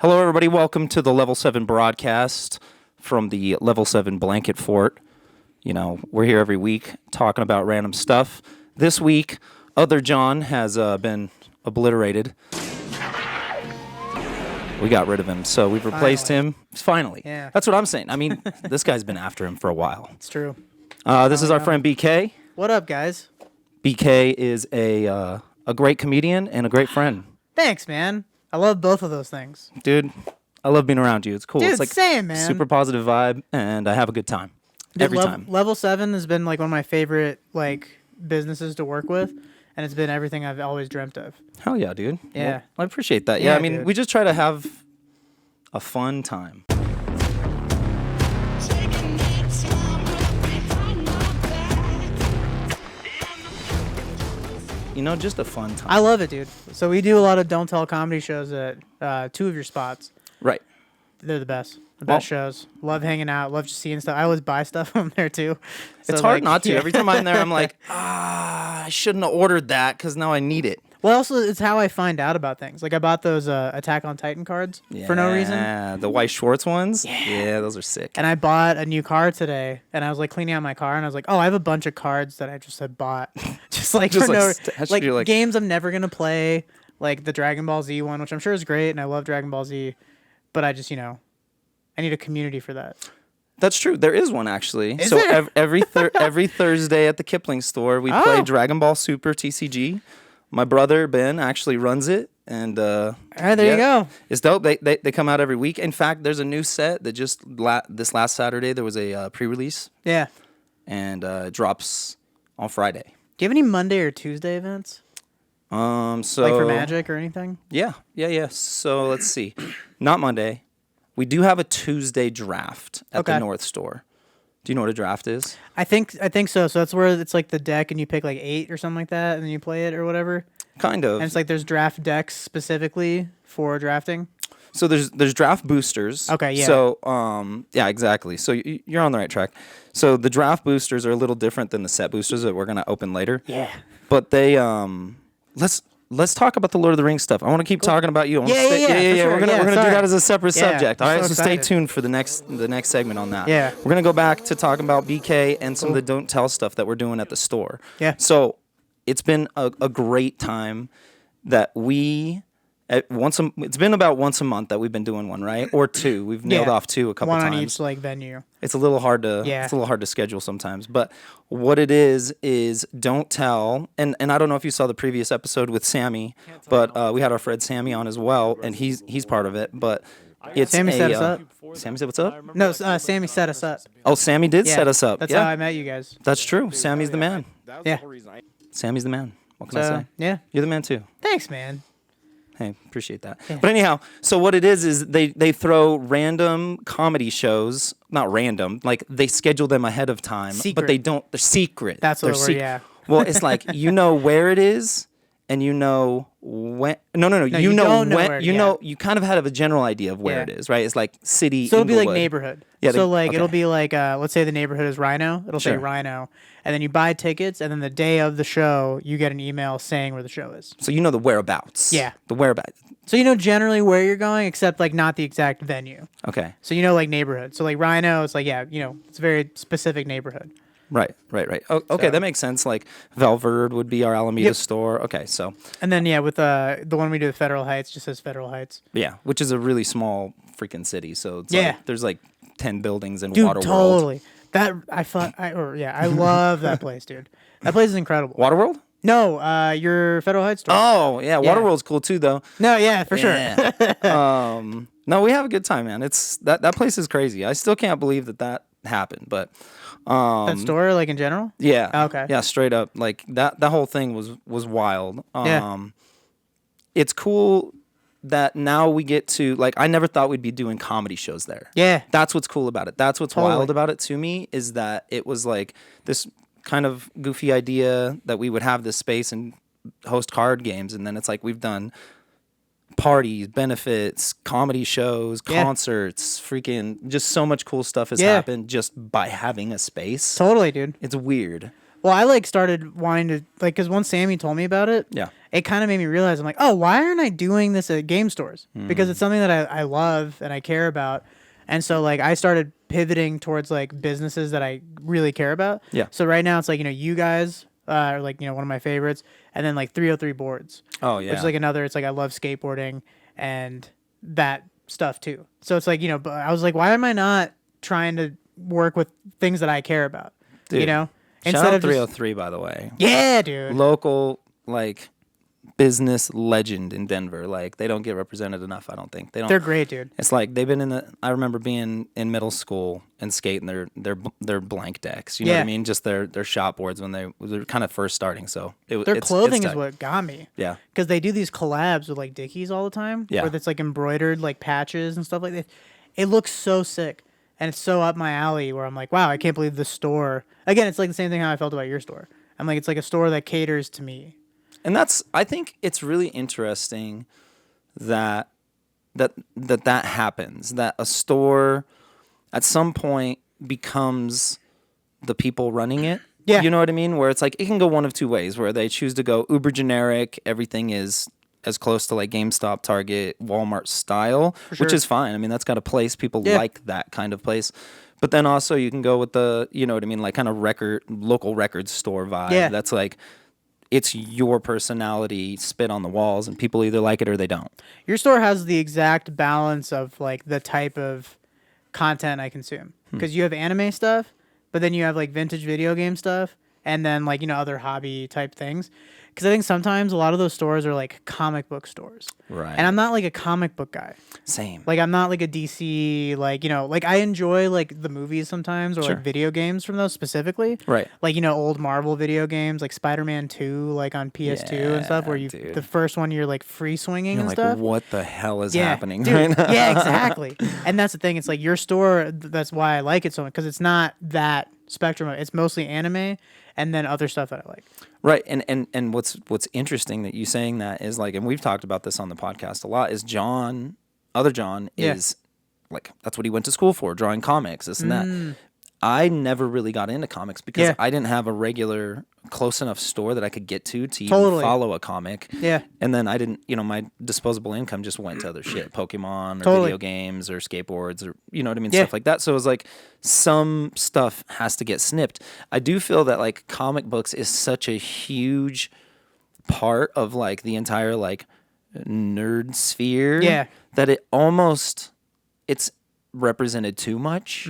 Hello, everybody. Welcome to the Level 7 broadcast from the Level 7 Blanket Fort. You know, we're here every week talking about random stuff. This week, other John has been obliterated. We got rid of him, so we've replaced him. Finally. Yeah. That's what I'm saying. I mean, this guy's been after him for a while. It's true. This is our friend BK. What up, guys? BK is a great comedian and a great friend. Thanks, man. I love both of those things. Dude, I love being around you. It's cool. Dude, it's like same, man. super positive vibe, and I have a good time. Dude, every time. Level 7 has been like one of my favorite businesses to work with, and it's been everything I've always dreamt of. Hell yeah, dude. Yeah. Well, I appreciate that. Yeah, I mean, dude. we just try to have a fun time. You know, just a fun time. I love it, dude. So we do a lot of Don't Tell comedy shows at two of your spots. Right. They're the best. The best shows. Love hanging out. Love just seeing stuff. I always buy stuff from there, too. So It's hard not to. Every time I'm there, I'm like, I shouldn't have ordered that because now I need it. Well, also, it's how I find out about things. Like, I bought those Attack on Titan cards for no reason. Yeah, the White Schwartz ones. Yeah, those are sick. And I bought a new car today, and I was like cleaning out my car, and I was like, oh, I have a bunch of cards that I just had bought, just like Just for like no, stashed like your, games I'm never gonna play, like the Dragon Ball Z one, which I'm sure is great, and I love Dragon Ball Z, but I just I need a community for that. That's true. There is one actually. Is so there? every Thursday at the Kipling store, we play Dragon Ball Super TCG. My brother Ben actually runs it, and All right, there you go. It's dope. They come out every week. In fact, there's a new set that just this last Saturday there was a pre-release, Yeah. and it drops on Friday. Do you have any Monday or Tuesday events, So like for Magic or anything? Yeah. So let's see. Not Monday. We do have a Tuesday draft at the North Store. Do you know what a draft is? I think so. So that's where it's like the deck, and you pick like 8 or something like that, and then you play it or whatever. Kind of. And it's like there's draft decks specifically for drafting. So there's draft boosters. Okay, yeah. So yeah, exactly. So you're on the right track. So the draft boosters are a little different than the set boosters that we're gonna open later. Yeah. But they let's talk about the Lord of the Rings stuff. I want to keep talking about you. Yeah. We're gonna do sorry. that as a separate subject. I'm All right. so So stay excited. tuned for the next segment on that. Yeah. We're gonna go back to talking about BK and some of the Don't Tell stuff that we're doing at the store. Yeah. So it's been a great time that we. It's been about once a month that we've been doing one, right? Or two. We've nailed off two a couple one times. on each like venue. It's a little hard to it's a little hard to schedule sometimes. But what it is Don't Tell, and I don't know if you saw the previous episode with Sammy, but we had our friend Sammy on as well, and he's part of it. But it's Sammy set us up. Sammy said, "What's up?" No, Sammy set us up. Oh, Sammy did Yeah, set us up. That's yeah, how I met you guys. that's true. Sammy's the man. Yeah. Sammy's the man. What can I say? Yeah. You're the man too. Thanks, man. Hey, appreciate that. Yeah. But anyhow, so what it is they throw random comedy shows, not random, like they schedule them ahead of time, but they're secret. That's what they're yeah. Well, it's like you know where it is and you know when. No. You know when. You kind of have a general idea of where it is, right? It's like city. So it'll be like Inglewood. neighborhood. Yeah. So it'll be like let's say the neighborhood is Rhino. It'll say Rhino, and then you buy tickets, and then the day of the show, you get an email saying where the show is. So you know the whereabouts. Yeah. The whereabouts. So you know generally where you're going, except like not the exact venue. Okay. So you know like neighborhood. So like Rhino, it's like it's a very specific neighborhood. Right. Oh, okay, that makes sense. Like Velverd would be our Alameda store. Okay, so. And then with the one we do at Federal Heights just says Federal Heights. Yeah, which is a really small freaking city. So it's like, there's like 10 buildings in Dude, Waterworld. totally. That I love that place, dude. That place is incredible. Waterworld? No, your Federal Heights store. Oh yeah, Waterworld's cool too, though. No, yeah, for sure. No, we have a good time, man. It's that place is crazy. I still can't believe that happened, but. That store, like in general? Yeah. Okay. Yeah, straight up. Like that whole thing was wild. Yeah. It's cool that now we get to, like, I never thought we'd be doing comedy shows there. Yeah. That's what's cool about it. That's what's wild about it to me, is that it was like this kind of goofy idea that we would have this space and host card games, and then it's like we've done parties, benefits, comedy shows, concerts, freaking just so much cool stuff has happened just by having a space. Totally, dude. It's weird. Well, I started wanting to because once Sammy told me about it, it kind of made me realize, I'm like, oh, why aren't I doing this at game stores? Because it's something that I love and I care about. And so like I started pivoting towards like businesses that I really care about. Yeah. So right now it's like, you guys are like, one of my favorites. And then like 303 boards. Oh yeah. Which is like another, it's like I love skateboarding and that stuff too. So it's like, but I was like, why am I not trying to work with things that I care about? Dude, Shout Instead out of 303, by the way. Yeah, dude. Local, like, business legend in Denver. Like, they don't get represented enough, I don't think. They're great, dude. It's like they've been I remember being in middle school and skating their blank decks. You know what I mean? Just their shop boards when they're kind of first starting. So their clothing is what got me. Yeah. Because they do these collabs with like Dickies all the time. Yeah. Where it's like embroidered like patches and stuff like that. It looks so sick. And it's so up my alley where I'm like, wow, I can't believe the store. Again, it's like the same thing how I felt about your store. I'm like, it's like a store that caters to me. And I think it's really interesting that happens, that a store at some point becomes the people running it. Yeah. You know what I mean? Where it's like, it can go one of two ways, where they choose to go uber generic, everything is as close to like GameStop, Target, Walmart style, which is fine. I mean, that's got a place. People like that kind of place. But then also you can go with the, you know what I mean, like kind of local record store vibe. Yeah. That's like, it's your personality spit on the walls, and people either like it or they don't. Your store has the exact balance of like the type of content I consume. Because you have anime stuff, but then you have like vintage video game stuff, and then like, other hobby type things. Because I think sometimes a lot of those stores are like comic book stores. Right. And I'm not like a comic book guy. Same. Like I'm not like a DC, like, like I enjoy like the movies sometimes or like video games from those specifically. Right. Like, old Marvel video games like Spider-Man 2 like on PS2 and stuff where the first one you're like free swinging and like, stuff. What the hell is happening dude, right now? Yeah, exactly. And that's the thing. It's like your store, that's why I like it so much, because it's not that spectrum. It's mostly anime and then other stuff that I like. Right, and what's interesting that you saying that is like, and we've talked about this on the podcast a lot, is Jon is like, that's what he went to school for, drawing comics, this and that. I never really got into comics because I didn't have a regular close enough store that I could get to even follow a comic. Yeah. And then I didn't, my disposable income just went to other shit, Pokemon or video games or skateboards or, you know what I mean, stuff like that. So it was like some stuff has to get snipped. I do feel that like comic books is such a huge part of like the entire like nerd sphere that it's represented too much.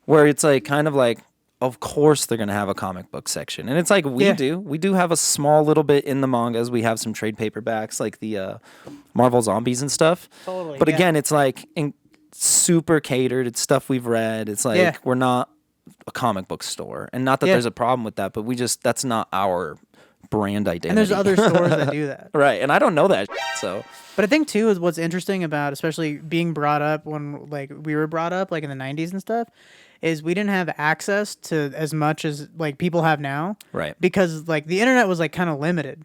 Where it's like kind of like, of course they're gonna have a comic book section, and it's like we do have a small little bit in the mangas. We have some trade paperbacks like the Marvel Zombies and stuff. Totally. But again, it's like super catered. It's stuff we've read. It's like we're not a comic book store, and not that there's a problem with that, but that's not our brand identity. And there's other stores that do that. Right, and I don't know that, so. But I think too is what's interesting about, especially being brought up when like we were brought up like in the 90s and stuff, is we didn't have access to as much as like people have now. Right. Because like the internet was like kind of limited.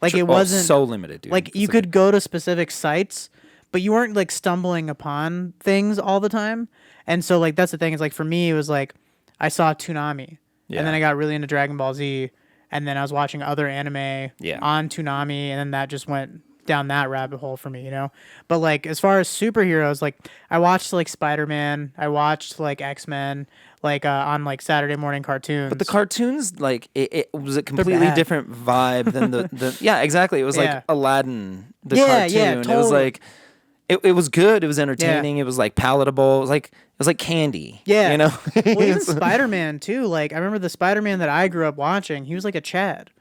Like it wasn't so limited, dude. Like you could go to specific sites, but you weren't like stumbling upon things all the time. And so like that's the thing, is like for me it was like I saw Toonami and then I got really into Dragon Ball Z, and then I was watching other anime on Toonami, and then that just went down that rabbit hole for me, But like as far as superheroes, like I watched like Spider-Man, I watched like X-Men, like on like Saturday morning cartoons. But the cartoons, like it was a completely different vibe than the yeah, exactly. It was like Aladdin, the cartoon. Yeah, totally. It was like it was good, it was entertaining, it was like palatable, it was like candy. Yeah. Well, even It's- Spider-Man too. Like I remember the Spider-Man that I grew up watching, he was like a Chad.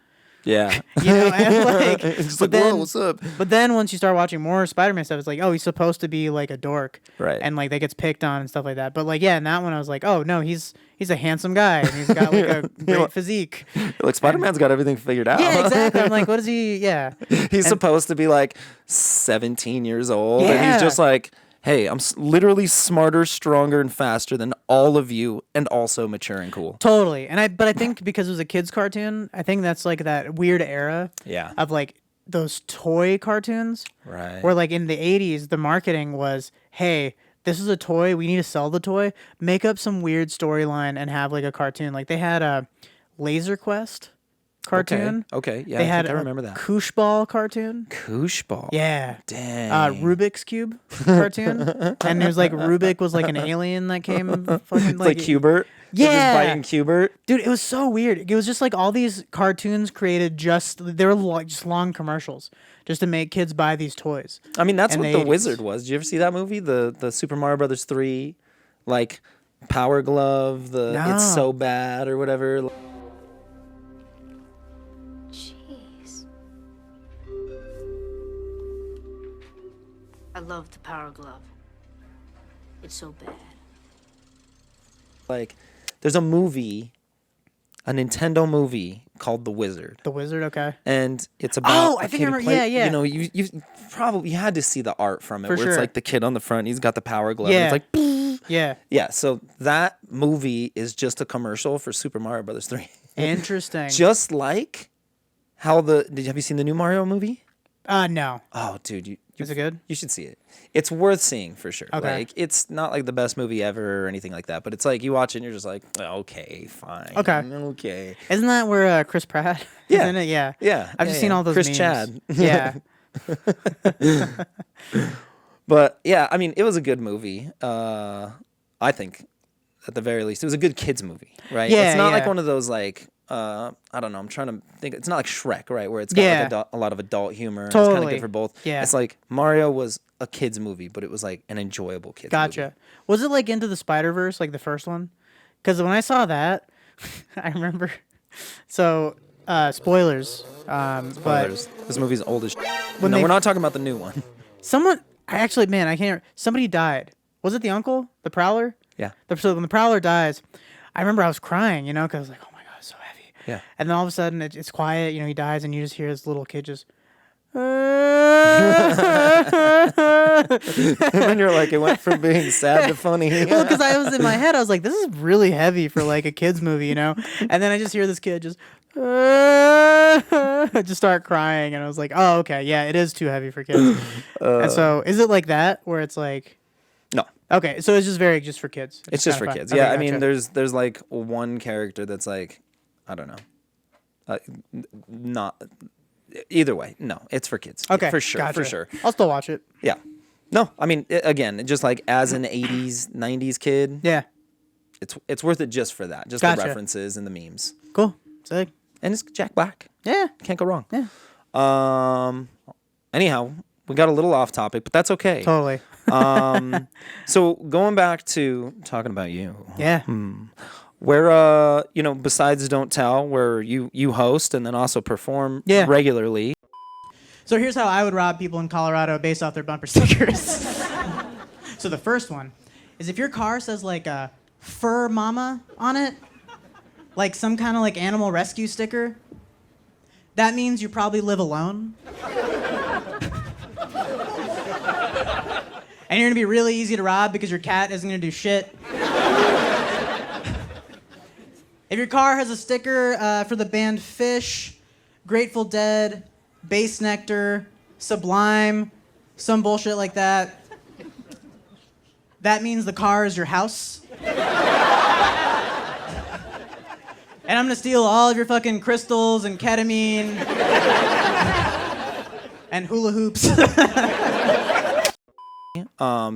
Yeah. And like, It's but like, whoa, then, what's up? But then once you start watching more Spider-Man stuff, it's like, oh, he's supposed to be like a dork, Right. And like that gets picked on and stuff like that. But like, in that one, I was like, oh no, he's a handsome guy and he's got like a great physique. Like Spider-Man's got everything figured out. Yeah, exactly. I'm like, what is he? Yeah, He's supposed to be like 17 years old, and he's just like, hey, I'm literally smarter, stronger, and faster than all of you, and also mature and cool. totally. But I think because it was a kids' cartoon, I think that's like that weird era of like those toy cartoons, Right. where like in the 80s, the marketing was, hey, this is a toy, we need to sell the toy, make up some weird storyline and have like a cartoon. Like they had a Laser Quest. cartoon. Okay. Yeah, They I had think I remember that. Koosh Ball cartoon. Koosh Ball. Yeah. Dang. Rubik's Cube cartoon. And it was like Rubik was like an alien that came fucking It's like Cubert. Yeah. They're just biting Cubert. Dude, it was so weird. It was just like all these cartoons created they were like just long commercials just to make kids buy these toys. I mean, that's in what the the 80s. Wizard was. Did you ever see that movie? The Super Mario Brothers 3, like Power Glove, No. It's So Bad or whatever. Jeez. I love the Power Glove. It's so bad. Like, there's a movie, a Nintendo movie called The Wizard. The Wizard, okay. And it's about I a think kid I who remember- yeah. You know, you probably you had to see the art from it, For where sure. it's like the kid on the front, he's got the power glove. Yeah. And it's like, "Pfft." Yeah. Yeah. So that movie is just a commercial for Super Mario Brothers 3. Interesting. Just like how have you seen the new Mario movie? No. Oh, dude, Is it good? You should see it. It's worth seeing for sure. Okay. Like, it's not like the best movie ever or anything like that, but it's like you watch it and you're just like, okay, fine. Okay. Isn't that where Chris Pratt is Yeah. in it? Yeah. Yeah. I've just seen all those Chris memes. Chad. Yeah. But yeah, I mean, it was a good movie. I think, at the very least, it was a good kids movie, right? Yeah, it's not like yeah. one of those like I don't know. I'm trying to think. It's not like Shrek, right? Where it's got Yeah. like a lot of adult humor. And it's kind of Totally. good for both. Yeah. It's like Mario was a kids movie, but it was like an enjoyable kids movie. Gotcha. Was it like Into the Spider-Verse, like the first one? Because when I saw that, I remember. So, spoilers. Spoilers. This movie's old as shit. When No, they- we're not talking about the new one. Man, I can't. Somebody died. Was it the uncle, the Prowler? Yeah. So when the Prowler dies, I remember I was crying, because I was like, oh my god, it's so heavy. Yeah. And then all of a sudden it's quiet, he dies, and you just hear this little kid just. And you're like, it went from being sad to funny. Well, because I was in my head, I was like, this is really heavy for like a kid's movie, And then I just hear this kid just just start crying, and I was like, oh, okay, yeah, it is too heavy for kids. And so, is it like that where it's like, No. okay, so it's just for kids. It's just for kinda fun. kids. Okay, Yeah, I mean, gotcha. there's like one character that's like, I don't know, not. Either way, no, it's for kids. Okay, for sure, gotcha. for sure. I'll still watch it. Yeah, no, I mean, again, just like as an '80s, '90s kid, Yeah, it's worth it just for that, just Gotcha. the references and the memes, cool. Sick. and it's Jack Black. Yeah. Can't go wrong. Yeah. Anyhow, we got a little off topic, but that's okay. Totally. So going back to talking about you, Yeah. where besides Don't Tell, where you host and then also perform Yeah. regularly. So here's how I would rob people in Colorado based off their bumper stickers. So the first one is if your car says like a fur mama on it, like some kind of like animal rescue sticker, that means you probably live alone. And you're gonna be really easy to rob because your cat isn't gonna do shit. If your car has a sticker for the band Fish, Grateful Dead, Bass Nectar, Sublime, some bullshit like that, that means the car is your house. And I'm gonna steal all of your fucking crystals and ketamine and hula hoops.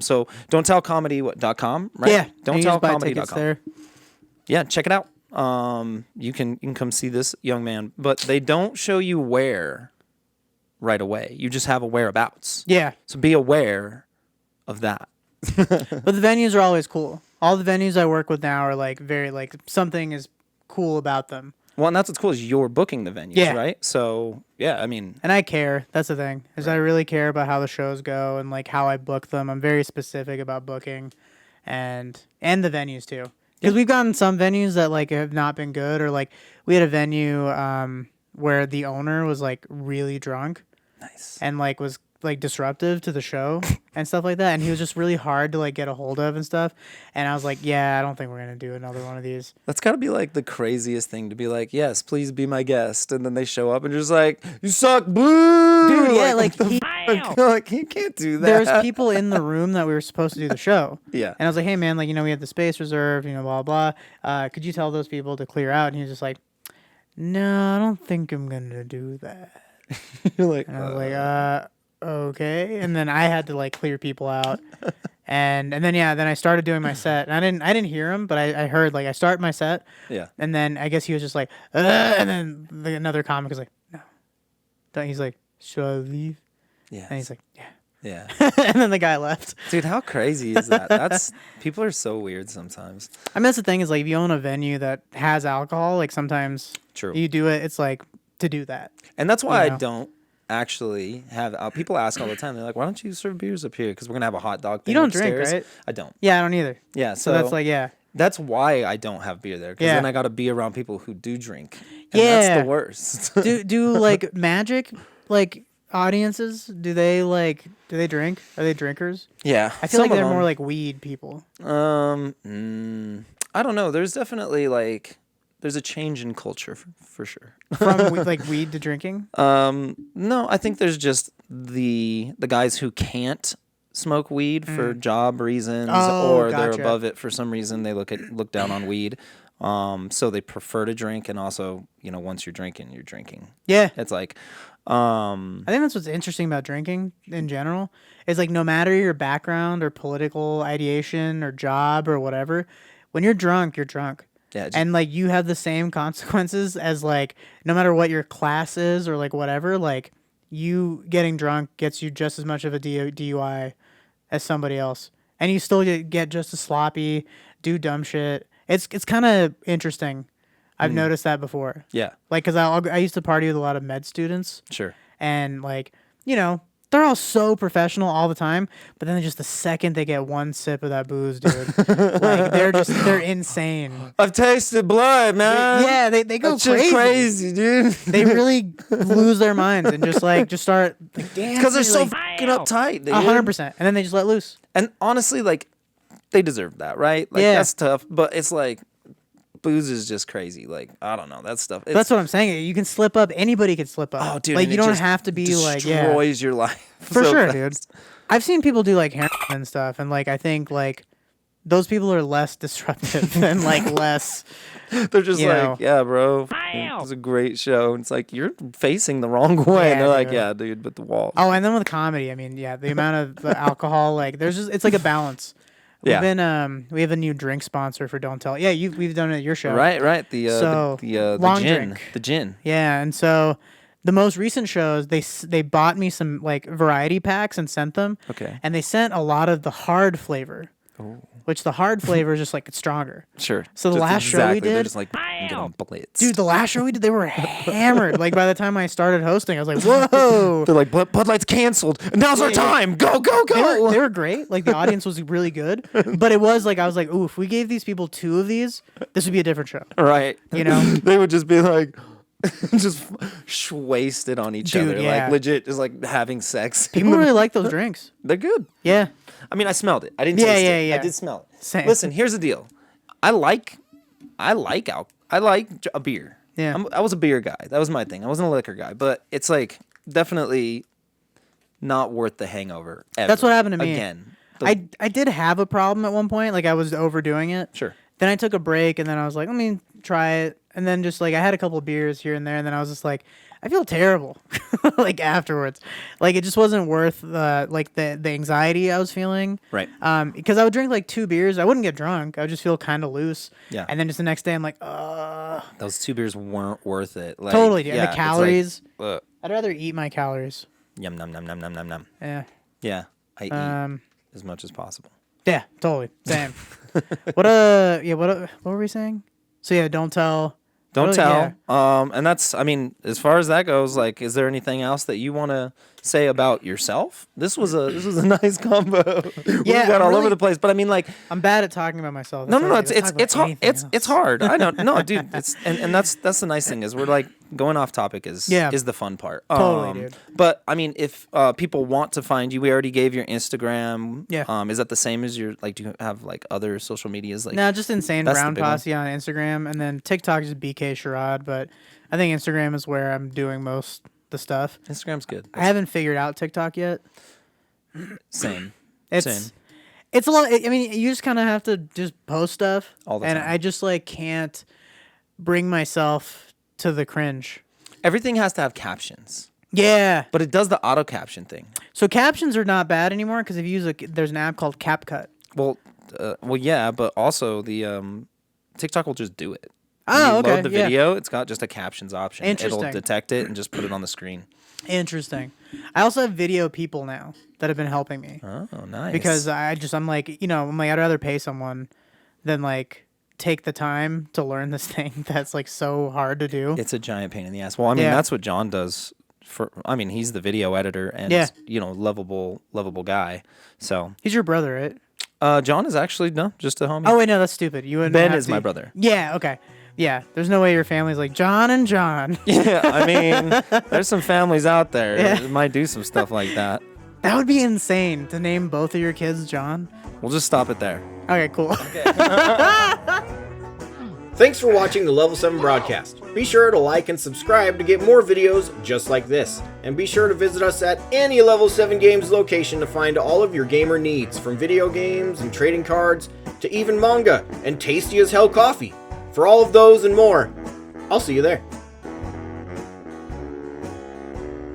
So don'ttellcomedy.com, right? Yeah, you can just buy Don'ttellcomedy.com. tickets there. Yeah, check it out. You can come see this young man, but they don't show you where right away. You just have a whereabouts. Yeah, So be aware of that. but the venues are always cool. All the venues I work with now are like very like something is cool about them. Well, and that's what's cool is you're booking the venues, Yeah. right? So yeah, I mean, And I care. That's the thing. Is I really care about how the shows go and like how I book them. I'm very specific about booking and the venues too. Because we've gotten some venues that like have not been good, or like we had a venue where the owner was like really drunk nice. and like was like disruptive to the show and stuff like that, and he was just really hard to like get a hold of and stuff. And I was like, yeah, I don't think we're gonna do another one of these. That's got to be like the craziest thing to be like, yes, please be my guest, and then they show up and you're just like, you suck, boo, Dude, yeah, like what the he, fuck? Like you can't do that. there's people in the room that we were supposed to do the show. Yeah. And I was like, hey man, like, we have the space reserved, blah, blah. Could you tell those people to clear out? And he was just like, no, I don't think I'm gonna do that. You're like, And I was like, okay. And then I had to like clear people out. And then then I started doing my set. And I didn't hear him, but I heard like I started my set. yeah. And then I guess he was just like, and then another comic was like, no. He's like, should I leave? Yeah. And he's like, yeah. Yeah. And then the guy left. Dude, how crazy is that? That's people are so weird sometimes. I mean, that's the thing is like if you own a venue that has alcohol, like sometimes True. you do it. It's like to do that. And that's why You know? I don't actually have people ask all the time. They're like, "Why don't you serve beers up here? Because we're gonna have a hot dog thing You don't drink, upstairs." right? I don't. Yeah, I don't either. Yeah, So that's like that's why I don't have beer there. Because Yeah. then I got to be around people who do drink. And that's Yeah. the worst. do like Magic like audiences? Do they drink? Are they drinkers? Yeah, I feel like some of they're them. more like weed people. I don't know. There's definitely there's a change in culture for sure. From like weed to drinking. No, I think there's just the guys who can't smoke weed for job reasons, Oh, or they're gotcha. above it for some reason. They look down on weed, so they prefer to drink. And also, once you're drinking, you're drinking. Yeah. It's like, I think that's what's interesting about drinking in general is like no matter your background or political ideation or job or whatever, when you're drunk, you're drunk. yeah, just, And like you have the same consequences as like no matter what your class is or like whatever, like you getting drunk gets you just as much of a DUI as somebody else. And you still get just as sloppy, do dumb shit. It's kind of interesting. I've noticed that before. yeah, Like, cause I used to party with a lot of med students, sure. and like, they're all so professional all the time. But then just the second they get one sip of that booze, dude, like they're insane. I've tasted blood, man. Yeah, they go That's just crazy. crazy, dude. They really lose their minds and just start like dancing. Because they're so like, fucking uptight, dude. 100%, and then they just let loose. And honestly, they deserve that, right? Like, Yeah. that's tough. But it's like, booze is just crazy. Like, I don't know. That stuff. That's what I'm saying. You can slip up. Anybody can slip up. Oh, dude. like and you it don't just have to be like destroys your life. For so sure, fast. dude. I've seen people do like heroin and stuff, and like I think like those people are less disruptive and like less. They're just You like, know. yeah, bro. It was a great show. And it's like, you're facing the wrong way. And Yeah, they're like, dude. yeah, dude, but the wall. Oh, and then with comedy, I mean, yeah, the amount of the alcohol, like it's like a balance. We've Yeah. been we have a new drink sponsor for Don't Tell. Yeah, we've done it at your show. Right. The long gin. drink. The gin. Yeah, and so the most recent shows, they bought me some like variety packs and sent them. Okay. And they sent a lot of the hard flavor, which the hard flavor is just like it's stronger. Sure. So the Just last show we They're did- just like, get on blitz. Dude, the last show we did, they were hammered. Like by the time I started hosting, I was like, whoa. They're like, Bud Light's canceled. Now's our time. Go, go, go. They were great. Like the audience was really good, but it was like I was like, ooh, if we gave these people 2 of these, this would be a different show. Right. You know? They would just be like, just wasted on each Dude, other. yeah. Like, legit, just like having sex. People really like those drinks. They're good. Yeah. I mean, I smelled it. I didn't Yeah, taste yeah, it. yeah. I did smell it. Same. Listen, here's the deal. I like a beer. Yeah. I was a beer guy. That was my thing. I wasn't a liquor guy, but it's like definitely not worth the hangover. Ever. That's what happened to me. Again. I did have a problem at one point. Like I was overdoing it. Sure. Then I took a break and then I was like, let me try it. And then just like I had a couple of beers here and there, and then I was just like, I feel terrible, like afterwards. Like it just wasn't worth like the anxiety I was feeling. Right. Because I would drink like 2 beers, I wouldn't get drunk. I would just feel kind of loose. Yeah. And then just the next day, I'm like, Those 2 beers weren't worth it. Like, totally, dude. yeah, And the it's calories. like, ugh. I'd rather eat my calories. Yum, num, num, num, num, num, num. Yeah. Yeah. I eat as much as possible. Yeah. Totally. Same. What were we saying? So yeah, don't tell. Don't Really? tell. Yeah. And that's, I mean, as far as that goes, like, is there anything else that you want to say about yourself? This was a nice combo. We Yeah, got all really- over the place, but I mean, like, I'm bad at talking about myself. no, That's it's okay. Let's talk about hard. anything It's else. hard. I don't no, dude. It's and that's the nice thing is we're like going off topic is the fun part. Totally, dude. But I mean, if people want to find you, we already gave your Instagram. Yeah. Is that the same as your like? Do you have like other social medias like? No, just Insane That's the Brown big one. Posse on Instagram, and then TikTok is BK Sharab, but I think Instagram is where I'm doing most the stuff. Instagram's good. I haven't figured out TikTok yet. Same. It's Same. it's a lot. I mean, you just kind of have to just post stuff All the and time. I just like can't bring myself to the cringe. Everything has to have captions, Yeah. but it does the auto caption thing. So captions are not bad anymore because if you use there's an app called CapCut. Well, yeah, but also the TikTok will just do it. When Oh, you okay. load the video, it's got just a captions option. Interesting. It'll detect it and just put it on the screen. Interesting. I also have video people now that have been helping me. Oh, nice. Because I'm like, I'd rather pay someone than like take the time to learn this thing that's like so hard to do. It's a giant pain in the ass. Well, I mean, that's what Jon does. He's the video editor and lovable guy. So he's your brother, right? Jon is actually just a homie. Oh wait, no, that's stupid. You wouldn't. Ben have is to- my brother. Yeah. Okay. Yeah. There's no way your family's like Jon and Jon. Yeah, I mean, there's some families out there that might do some stuff like that. That would be insane to name both of your kids Jon. We'll just stop it there. Okay. Cool. Thanks for watching the Level 7 broadcast. Be sure to like and subscribe to get more videos just like this. And be sure to visit us at any Level 7 Games location to find all of your gamer needs, from video games and trading cards to even manga and tasty as hell coffee. For all of those and more, I'll see you there.